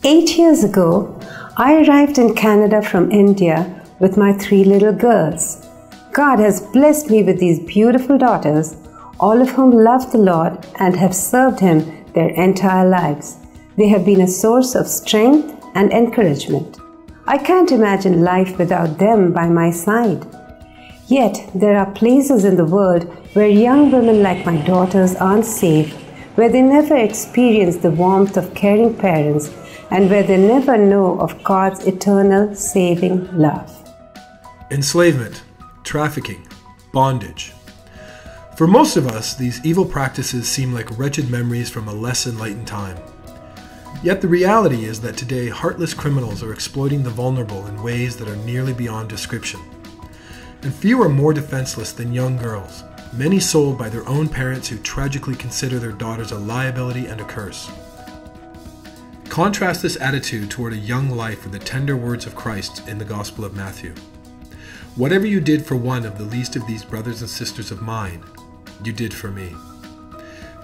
8 years ago, I arrived in Canada from India with my 3 little girls. God has blessed me with these beautiful daughters, all of whom love the Lord and have served Him their entire lives. They have been a source of strength and encouragement. I can't imagine life without them by my side. Yet, there are places in the world where young women like my daughters aren't safe, where they never experience the warmth of caring parents, and where they never know of God's eternal saving love. Enslavement, trafficking, bondage. For most of us, these evil practices seem like wretched memories from a less enlightened time. Yet the reality is that today heartless criminals are exploiting the vulnerable in ways that are nearly beyond description. And few are more defenseless than young girls, many sold by their own parents who tragically consider their daughters a liability and a curse. Contrast this attitude toward a young life with the tender words of Christ in the Gospel of Matthew. Whatever you did for one of the least of these brothers and sisters of mine, you did for me.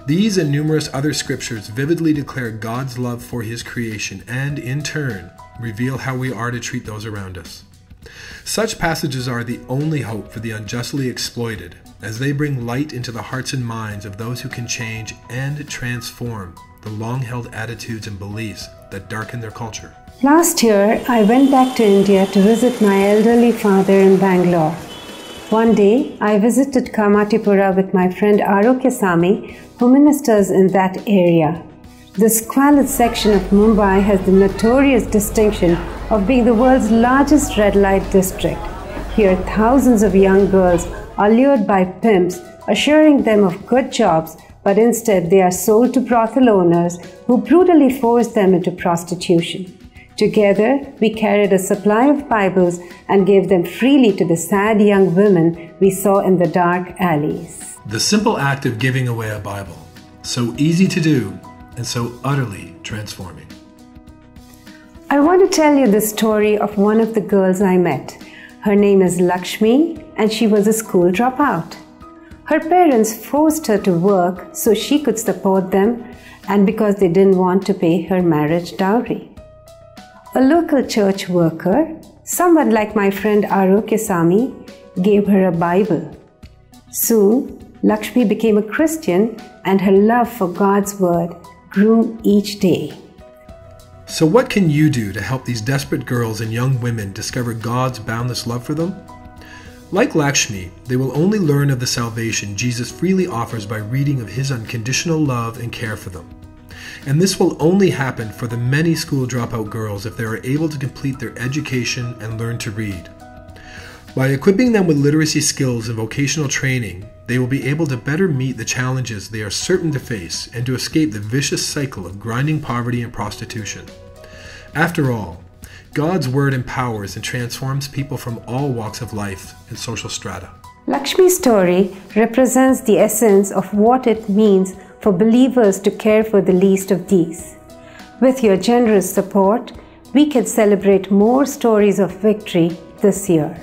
These and numerous other scriptures vividly declare God's love for His creation and, in turn, reveal how we are to treat those around us. Such passages are the only hope for the unjustly exploited, as they bring light into the hearts and minds of those who can change and transform the long-held attitudes and beliefs that darken their culture. Last year, I went back to India to visit my elderly father in Bangalore. One day, I visited Kamatipura with my friend Arokyasamy, who ministers in that area. The squalid section of Mumbai has the notorious distinction of being the world's largest red light district. Here, thousands of young girls are lured by pimps, assuring them of good jobs, but instead they are sold to brothel owners who brutally force them into prostitution. Together, we carried a supply of Bibles and gave them freely to the sad young women we saw in the dark alleys. The simple act of giving away a Bible, so easy to do and so utterly transforming. I want to tell you the story of one of the girls I met. Her name is Lakshmi, and she was a school dropout. Her parents forced her to work so she could support them, and because they didn't want to pay her marriage dowry. A local church worker, someone like my friend Arokyasamy, gave her a Bible. Soon, Lakshmi became a Christian, and her love for God's Word grew each day. So what can you do to help these desperate girls and young women discover God's boundless love for them? Like Lakshmi, they will only learn of the salvation Jesus freely offers by reading of His unconditional love and care for them. And this will only happen for the many school dropout girls if they are able to complete their education and learn to read. By equipping them with literacy skills and vocational training, they will be able to better meet the challenges they are certain to face and to escape the vicious cycle of grinding poverty and prostitution. After all, God's Word empowers and transforms people from all walks of life and social strata. Lakshmi's story represents the essence of what it means for believers to care for the least of these. With your generous support, we can celebrate more stories of victory this year.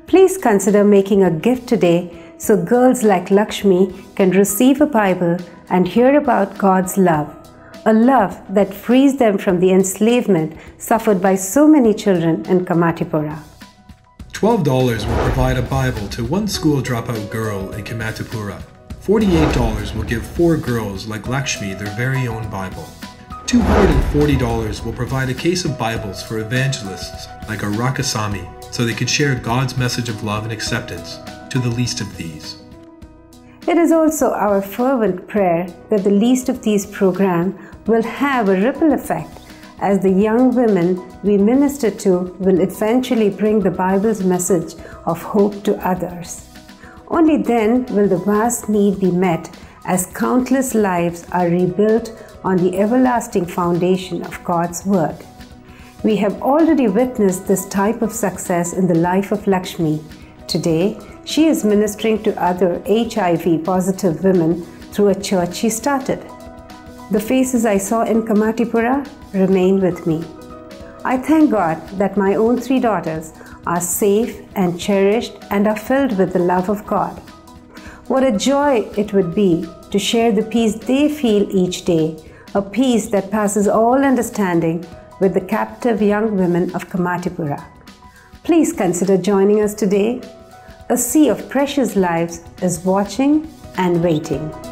Please consider making a gift today so girls like Lakshmi can receive a Bible and hear about God's love, a love that frees them from the enslavement suffered by so many children in Kamatipura. $12 will provide a Bible to one school dropout girl in Kamatipura. $48 will give 4 girls like Lakshmi their very own Bible. $240 will provide a case of Bibles for evangelists like Arokyasamy so they can share God's message of love and acceptance to the least of these. It is also our fervent prayer that the least of these program will have a ripple effect as the young women we minister to will eventually bring the Bible's message of hope to others. Only then will the vast need be met as countless lives are rebuilt on the everlasting foundation of God's Word. We have already witnessed this type of success in the life of Lakshmi. Today, she is ministering to other HIV-positive women through a church she started. The faces I saw in Kamatipura remain with me. I thank God that my own 3 daughters are safe and cherished and are filled with the love of God. What a joy it would be to share the peace they feel each day a peace that passes all understanding with the captive young women of Kamatipura. Please consider joining us today. A sea of precious lives is watching and waiting.